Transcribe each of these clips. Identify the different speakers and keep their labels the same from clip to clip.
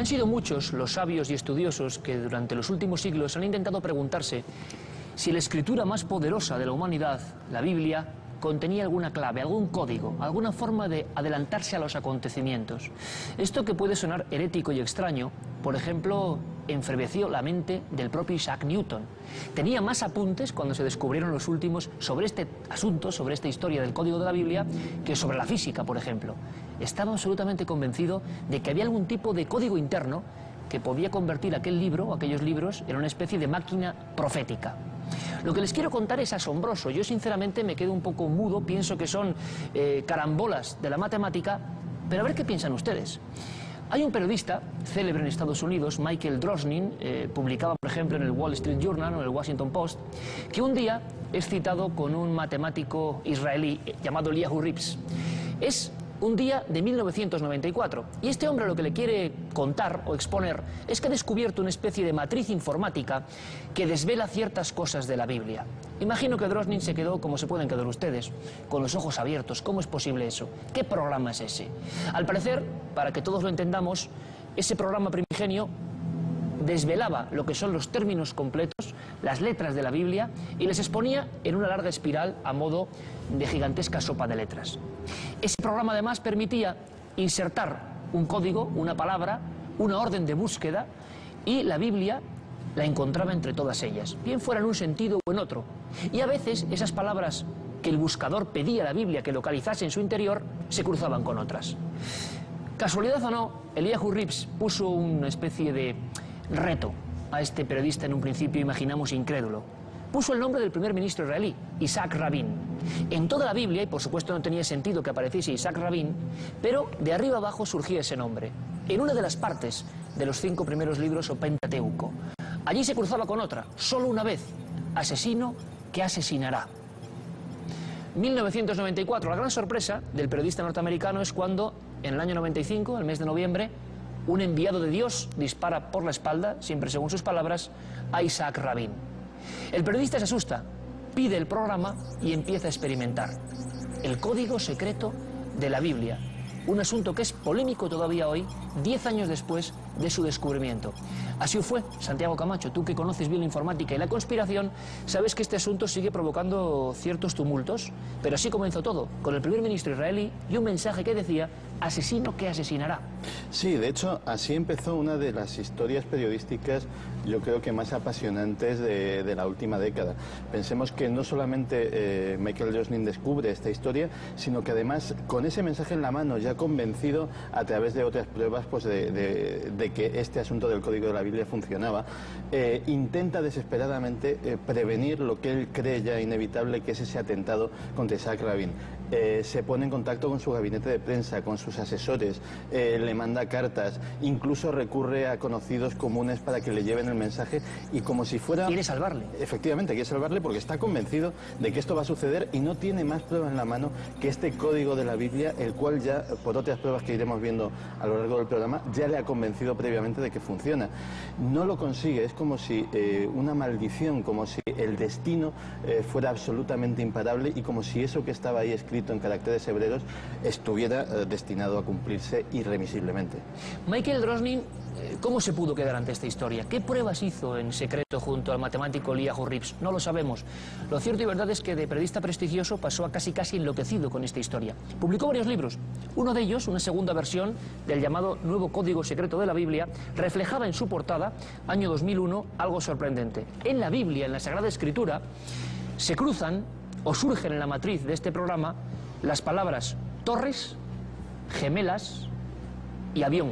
Speaker 1: Han sido muchos los sabios y estudiosos que durante los últimos siglos han intentado preguntarse si la escritura más poderosa de la humanidad, la Biblia, contenía alguna clave, algún código, alguna forma de adelantarse a los acontecimientos. Esto, que puede sonar herético y extraño, por ejemplo, enferveció la mente del propio Isaac Newton. Tenía más apuntes cuando se descubrieron los últimos sobre este asunto, sobre esta historia del código de la Biblia, que sobre la física, por ejemplo. Estaba absolutamente convencido de que había algún tipo de código interno que podía convertir aquel libro o aquellos libros en una especie de máquina profética. Lo que les quiero contar es asombroso. Yo sinceramente me quedo un poco mudo, pienso que son carambolas de la matemática, pero a ver qué piensan ustedes. Hay un periodista célebre en Estados Unidos, Michael Drosnin, publicaba por ejemplo en el Wall Street Journal o en el Washington Post, que un día es citado con un matemático israelí llamado Eliyahu Rips. Es un día de 1994, y este hombre lo que le quiere contar o exponer es que ha descubierto una especie de matriz informática que desvela ciertas cosas de la Biblia. Imagino que Drosnin se quedó como se pueden quedar ustedes, con los ojos abiertos. ¿Cómo es posible eso? ¿Qué programa es ese? Al parecer, para que todos lo entendamos, ese programa primigenio desvelaba lo que son los términos completos, las letras de la Biblia, y les exponía en una larga espiral a modo de gigantesca sopa de letras. Ese programa además permitía insertar un código, una palabra, una orden de búsqueda, y la Biblia la encontraba entre todas ellas, bien fuera en un sentido o en otro. Y a veces esas palabras que el buscador pedía a la Biblia que localizase en su interior se cruzaban con otras. Casualidad o no, Eliyahu Rips puso una especie de reto a este periodista en un principio, imaginamos, incrédulo. Puso el nombre del primer ministro israelí, Isaac Rabin. En toda la Biblia, y por supuesto no tenía sentido que apareciese Isaac Rabin, pero de arriba abajo surgía ese nombre, en una de las partes de los 5 primeros libros o Pentateuco. Allí se cruzaba con otra, solo una vez: asesino que asesinará. 1994, la gran sorpresa del periodista norteamericano es cuando, en el año 95, el mes de noviembre, un enviado de Dios dispara por la espalda, siempre según sus palabras, a Isaac Rabin. El periodista se asusta, pide el programa y empieza a experimentar el código secreto de la Biblia. Un asunto que es polémico todavía hoy, 10 años después de su descubrimiento. Así fue, Santiago Camacho, tú que conoces bien la informática y la conspiración, sabes que este asunto sigue provocando ciertos tumultos, pero así comenzó todo, con el primer ministro israelí y un mensaje que decía: asesino que asesinará.
Speaker 2: Sí, de hecho, así empezó una de las historias periodísticas, yo creo que más apasionantes de la última década. Pensemos que no solamente Michael Drosnin descubre esta historia, sino que además, con ese mensaje en la mano, ya convencido a través de otras pruebas pues de que este asunto del código de la Biblia funcionaba, intenta desesperadamente prevenir lo que él cree ya inevitable, que es ese atentado contra Isaac Rabin. Se pone en contacto con su gabinete de prensa, con sus asesores, le manda cartas, incluso recurre a conocidos comunes para que le lleven el mensaje, y como si fuera...
Speaker 1: Quiere salvarle.
Speaker 2: Efectivamente, quiere salvarle porque está convencido de que esto va a suceder y no tiene más pruebas en la mano que este código de la Biblia, el cual ya, por otras pruebas que iremos viendo a lo largo del programa, ya le ha convencido previamente de que funciona. No lo consigue, es como si una maldición, como si el destino fuera absolutamente imparable, y como si eso que estaba ahí escrito en caracteres hebreos estuviera destinado a cumplirse irremisiblemente.
Speaker 1: Michael Drosnin, ¿cómo se pudo quedar ante esta historia? ¿Qué pruebas hizo en secreto junto al matemático Eliyahu Rips? No lo sabemos. Lo cierto y verdad es que de periodista prestigioso pasó a casi enloquecido con esta historia. Publicó varios libros. Uno de ellos, una segunda versión del llamado Nuevo Código Secreto de la Biblia, reflejaba en su portada, año 2001, algo sorprendente. En la Biblia, en la Sagrada Escritura, se cruzan o surgen en la matriz de este programa las palabras torres, gemelas y avión.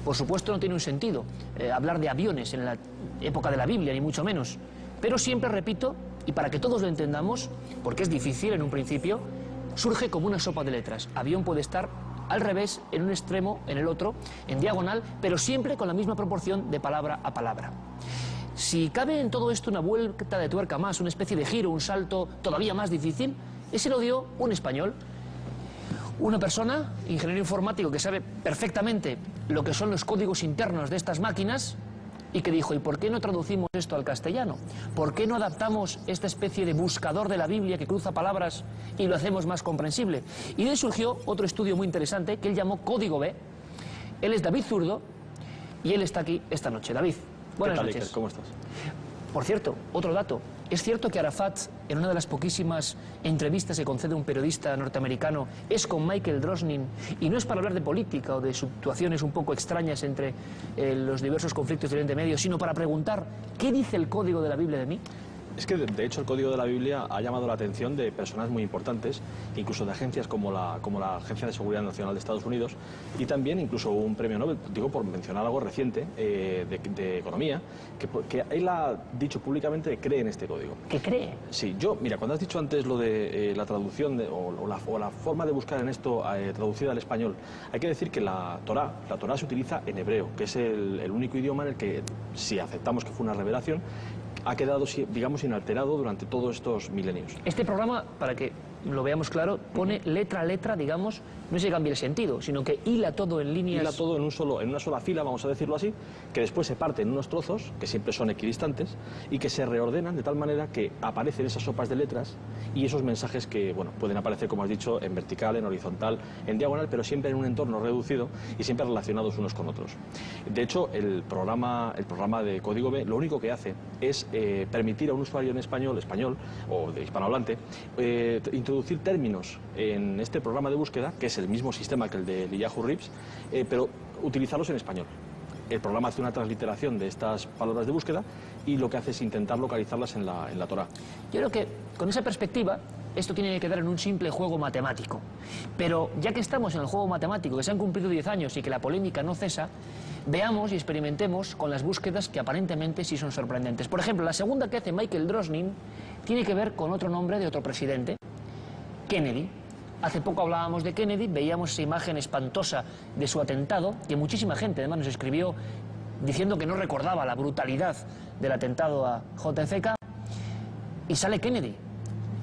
Speaker 1: Por supuesto no tiene un sentido hablar de aviones en la época de la Biblia, ni mucho menos, pero siempre repito, y para que todos lo entendamos, porque es difícil en un principio, surge como una sopa de letras. Avión puede estar al revés, en un extremo, en el otro, en diagonal, pero siempre con la misma proporción de palabra a palabra. Si cabe en todo esto una vuelta de tuerca más, una especie de giro, un salto todavía más difícil, ese lo dio un español. Una persona, ingeniero informático, que sabe perfectamente lo que son los códigos internos de estas máquinas, y que dijo: ¿y por qué no traducimos esto al castellano? ¿Por qué no adaptamos esta especie de buscador de la Biblia que cruza palabras y lo hacemos más comprensible? Y de ahí surgió otro estudio muy interesante que él llamó Código B. Él es David Zurdo, y él está aquí esta noche. David, buenas noches.
Speaker 3: Iker? ¿Cómo estás?
Speaker 1: Por cierto, otro dato. ¿Es cierto que Arafat, en una de las poquísimas entrevistas que concede un periodista norteamericano, es con Michael Drosnin, y no es para hablar de política o de situaciones un poco extrañas entre los diversos conflictos del Oriente Medio, sino para preguntar ¿qué dice el código de la Biblia de mí?
Speaker 3: Es que, de hecho, el Código de la Biblia ha llamado la atención de personas muy importantes, incluso de agencias como la Agencia de Seguridad Nacional de Estados Unidos, y también incluso un premio Nobel, digo por mencionar algo reciente, de Economía, que él ha dicho públicamente que cree en este código.
Speaker 1: ¿Qué cree?
Speaker 3: Sí, mira, cuando has dicho antes lo de la traducción o la forma de buscar en esto traducida al español, hay que decir que la Torá se utiliza en hebreo, que es el único idioma en el que, si aceptamos que fue una revelación, ha quedado, digamos, inalterado durante todos estos milenios.
Speaker 1: Este programa, para que lo veamos claro, pone letra a letra, digamos, no se cambia el sentido, sino que hila todo en líneas...
Speaker 3: Hila todo en una sola fila, vamos a decirlo así, que después se parte en unos trozos, que siempre son equidistantes, y que se reordenan de tal manera que aparecen esas sopas de letras y esos mensajes que, bueno, pueden aparecer, como has dicho, en vertical, en horizontal, en diagonal, pero siempre en un entorno reducido y siempre relacionados unos con otros. De hecho, el programa de Código B lo único que hace es permitir a un usuario en español o de hispanohablante, introducir términos en este programa de búsqueda, que es el mismo sistema que el de Yahoo Rips, pero utilizarlos en español. El programa hace una transliteración de estas palabras de búsqueda y lo que hace es intentar localizarlas en la Torá.
Speaker 1: Yo creo que con esa perspectiva esto tiene que quedar en un simple juego matemático. Pero ya que estamos en el juego matemático, que se han cumplido 10 años y que la polémica no cesa, veamos y experimentemos con las búsquedas que aparentemente sí son sorprendentes. Por ejemplo, la segunda que hace Michael Drosnin tiene que ver con otro nombre de otro presidente, Kennedy. Hace poco hablábamos de Kennedy, veíamos esa imagen espantosa de su atentado, que muchísima gente además nos escribió diciendo que no recordaba la brutalidad del atentado a JFK, y sale Kennedy.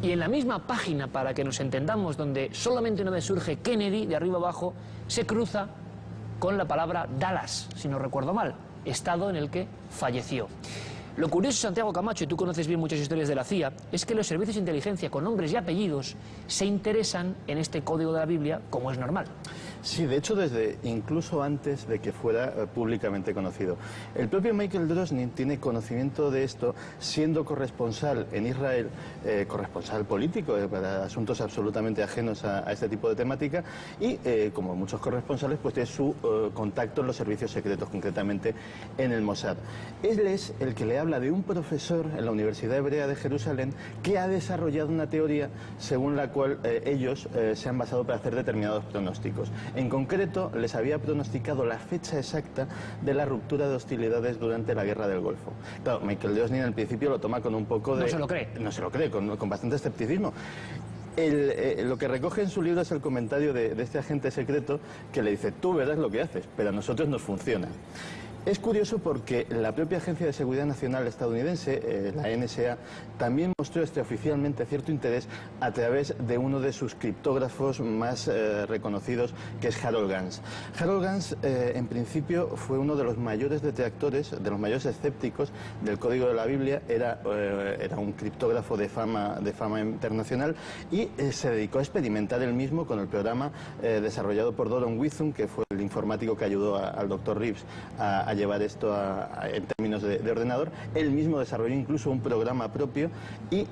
Speaker 1: Y en la misma página, para que nos entendamos, donde solamente una vez surge Kennedy, de arriba abajo, se cruza con la palabra Dallas, si no recuerdo mal, estado en el que falleció. Lo curioso, Santiago Camacho, y tú conoces bien muchas historias de la CIA, es que los servicios de inteligencia con nombres y apellidos se interesan en este código de la Biblia, como es normal.
Speaker 2: Sí, de hecho, incluso antes de que fuera públicamente conocido. El propio Michael Drosnin tiene conocimiento de esto siendo corresponsal en Israel, corresponsal político para asuntos absolutamente ajenos a este tipo de temática, y como muchos corresponsales, pues tiene su contacto en los servicios secretos, concretamente en el Mossad. Él es el que le habla de un profesor en la Universidad Hebrea de Jerusalén que ha desarrollado una teoría según la cual ellos se han basado para hacer determinados pronósticos. En concreto, les había pronosticado la fecha exacta de la ruptura de hostilidades durante la Guerra del Golfo. Claro, Michael Drosnin al principio lo toma con un poco de...
Speaker 1: No se lo cree.
Speaker 2: No se lo cree, con bastante escepticismo. Lo que recoge en su libro es el comentario de este agente secreto que le dice: tú verás lo que haces, pero a nosotros nos funciona. Es curioso porque la propia Agencia de Seguridad Nacional estadounidense, la NSA, también mostró oficialmente cierto interés a través de uno de sus criptógrafos más reconocidos, que es Harold Gans. Harold Gans, en principio, fue uno de los mayores detractores, de los mayores escépticos del Código de la Biblia. Era un criptógrafo de fama internacional y se dedicó a experimentar él mismo con el programa desarrollado por Doron Withum, que fue el informático que ayudó al Dr. Reeves a llevar esto en términos de ordenador. Él mismo desarrolló incluso un programa propio y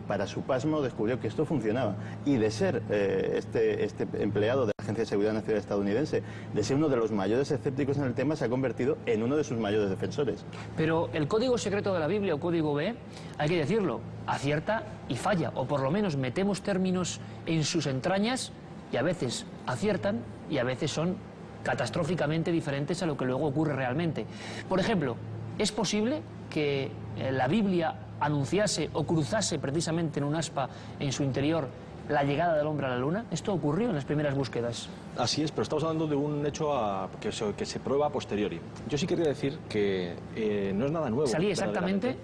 Speaker 2: para su pasmo descubrió que esto funcionaba, y de ser este empleado de la Agencia de Seguridad Nacional estadounidense, de ser uno de los mayores escépticos en el tema, se ha convertido en uno de sus mayores defensores.
Speaker 1: Pero el código secreto de la Biblia, o código B, hay que decirlo, acierta y falla, o por lo menos metemos términos en sus entrañas y a veces aciertan y a veces son catastróficamente diferentes a lo que luego ocurre realmente. Por ejemplo, ¿es posible que la Biblia anunciase o cruzase precisamente en un aspa en su interior la llegada del hombre a la luna? Esto ocurrió en las primeras búsquedas.
Speaker 3: Así es, pero estamos hablando de un hecho que se prueba a posteriori. Yo sí quería decir que no es nada nuevo.
Speaker 1: Salía exactamente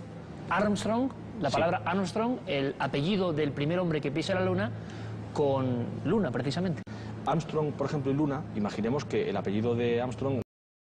Speaker 1: Armstrong, la palabra Armstrong, el apellido del primer hombre que pisa la luna, con luna precisamente.
Speaker 3: Armstrong, por ejemplo, y Luna, imaginemos que el apellido de Armstrong